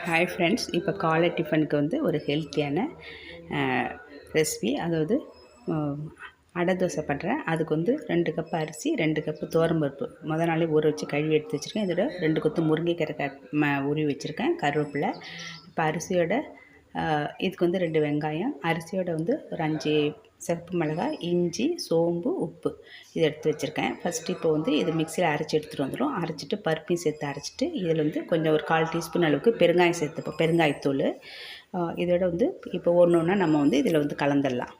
Hi friends, இப்போ காலை டிஃபனுக்கு வந்து ஒரு ஹெல்த்தியான ரெசிபி, அதாவது அடை தோசை பண்ணுறேன். அதுக்கு வந்து 2 கப் அரிசி, 2 கப்பு துவரம்பருப்பு நாளே ஊற வச்சு கழுவி எடுத்து வச்சுருக்கேன். இதோட 2 கொத்து முருங்கைக்கீரை உருவி வச்சுருக்கேன், கருவேப்பிலை. இப்போ அரிசியோட இதுக்கு வந்து 2 வெங்காயம், அரிசியோட வந்து ஒரு 5 சிவப்பு மிளகாய், இஞ்சி, சோம்பு, உப்பு இதை எடுத்து வச்சுருக்கேன். ஃபஸ்ட்டு இப்போ வந்து இது மிக்சியில் அரைச்சி எடுத்துகிட்டு வந்துடும். அரைச்சிட்டு பருப்பையும் சேர்த்து அரைச்சிட்டு இதில் வந்து கொஞ்சம் ஒரு 1/4 டீஸ்பூன் அளவுக்கு பெருங்காயம் சேர்த்துப்போம், பெருங்காயத்தூள். இதோட வந்து இப்போ ஒன்று ஒன்றா நம்ம வந்து இதில் வந்து கலந்துடலாம்.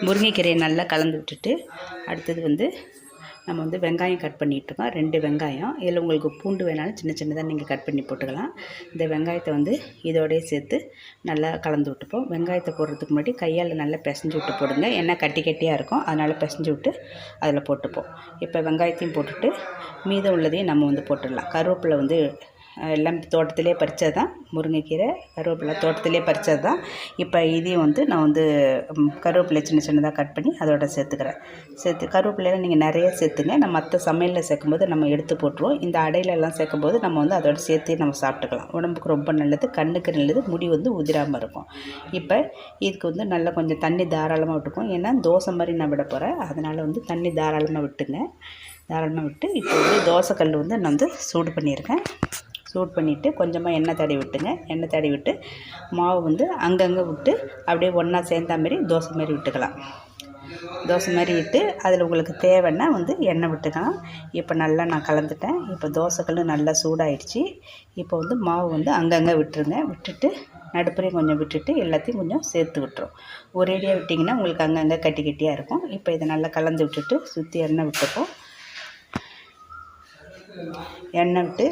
முருங்கைக்கீரையை நல்லா கலந்து விட்டுட்டு, அடுத்தது வந்து நம்ம வந்து வெங்காயம் கட் பண்ணிகிட்ருக்கோம், 2 வெங்காயம். இதில் உங்களுக்கு பூண்டு வேணாலும் சின்ன சின்னதாக நீங்கள் கட் பண்ணி போட்டுக்கலாம். இந்த வெங்காயத்தை வந்து இதோடய சேர்த்து நல்லா கலந்து விட்டுப்போம். வெங்காயத்தை போடுறதுக்கு முன்னாடி கையால் நல்லா பிசைஞ்சு விட்டு போடுங்க, ஏன்னா கட்டி கட்டியாக இருக்கும், அதனால் பிசைஞ்சு விட்டு அதில் போட்டுப்போம். இப்போ வெங்காயத்தையும் போட்டுட்டு மீதம் உள்ளதையும் நம்ம வந்து போட்டுடலாம். கருவேப்பிலை வந்து எல்லாம் தோட்டத்திலே பறித்தது தான், முருங்கைக்கீரை கருவேப்பிலை தோட்டத்திலே பறித்தது தான். இப்போ இதையும் வந்து நான் வந்து கருவேப்பிலை சின்ன சின்னதாக கட் பண்ணி அதோட சேர்த்துக்கிறேன். கருவேப்பிலையில் நீங்கள் நிறைய சேர்த்துங்க. நம்ம மற்ற சமையலில் சேர்க்கும்போது நம்ம எடுத்து போட்டுருவோம். இந்த அடையிலெல்லாம் சேர்க்கும்போது நம்ம வந்து அதோட சேர்த்து நம்ம சாப்பிட்டுக்கலாம். உடம்புக்கு ரொம்ப நல்லது, கண்ணுக்கு நல்லது, முடி வந்து உதிராமல் இருக்கும். இப்போ இதுக்கு வந்து நல்லா கொஞ்சம் தண்ணி தாராளமாக விட்டுக்கும், ஏன்னா தோசை மாதிரி நான் விட போகிறேன், அதனால் வந்து தண்ணி தாராளமாக விட்டுங்க. தாராளமாக விட்டு இப்போ வந்து தோசைக்கல் வந்து நான் வந்து சூடு பண்ணியிருக்கேன். சூட் பண்ணிவிட்டு கொஞ்சமாக எண்ணெய் தடவி விட்டுங்க. எண்ணெய் தடவி விட்டு மாவு வந்து அங்கங்கே விட்டு அப்படியே ஒன்றா சேர்ந்தா மாரி தோசை மாரி விட்டுக்கலாம். தோசை மாதிரி விட்டு அதில் உங்களுக்கு தேவைன்னா வந்து எண்ணெய் விட்டுக்கலாம். இப்போ நல்லா நான் கலந்துட்டேன். இப்போ தோசைக்கல் நல்லா சூடாயிடுச்சு. இப்போ வந்து மாவு வந்து அங்கங்கே விட்டுருங்க. விட்டுட்டு நடுப்புறையும் கொஞ்சம் விட்டுட்டு எல்லாத்தையும் கொஞ்சம் சேர்த்து விட்டுரும். ஒரேடியாக விட்டிங்கன்னா உங்களுக்கு அங்கங்கே கட்டி கட்டியாக இருக்கும். இப்போ இதை நல்லா கலந்து விட்டுட்டு சுற்றி எண்ணெய் விட்டுப்போம். எண்ணெய் விட்டு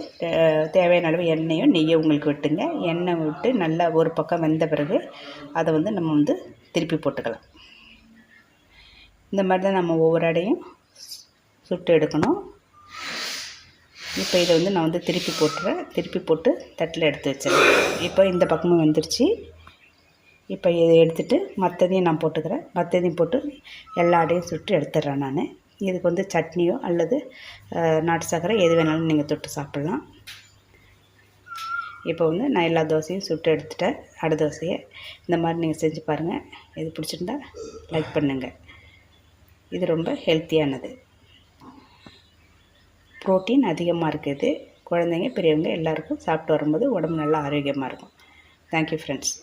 தேவையான அளவு எண்ணெயும் நெய்யும் உங்களுக்கு விட்டுங்க. எண்ணெய் விட்டு நல்லா ஒரு பக்கம் வெந்த பிறகு அதை வந்து நம்ம வந்து திருப்பி போட்டுக்கலாம். இந்த மாதிரி தான் நம்ம ஒவ்வொரு அடையும் சுட்டு எடுக்கணும். இப்போ இதை வந்து நான் வந்து திருப்பி போட்டுறேன். திருப்பி போட்டு தட்டில் எடுத்து வச்சிடறேன். இப்போ இந்த பக்கமும் வெந்துருச்சு. இப்போ இதை எடுத்துகிட்டு மற்றதையும் நான் போட்டுக்கிறேன். மற்றதையும் போட்டு எல்லா அடையும் சுட்டு எடுத்துடுறேன் நான். இதுக்கு வந்து சட்னியோ அல்லது நாட்டு சர்க்கரை எது வேணாலும் நீங்கள் தொட்டு சாப்பிட்லாம். இப்போ வந்து நான் எல்லா தோசையும் சுட்டு எடுத்துட்டேன், அடை தோசையை. இந்த மாதிரி நீங்கள் செஞ்சு பாருங்கள். இது பிடிச்சிருந்தா லைக் பண்ணுங்கள். இது ரொம்ப ஹெல்த்தியானது, ப்ரோட்டீன் அதிகமாக இருக்குது. குழந்தைங்க பெரியவங்க எல்லாருக்கும் சாப்பிட்டு வரும்போது உடம்பு நல்லா ஆரோக்கியமாக இருக்கும். Thank you friends.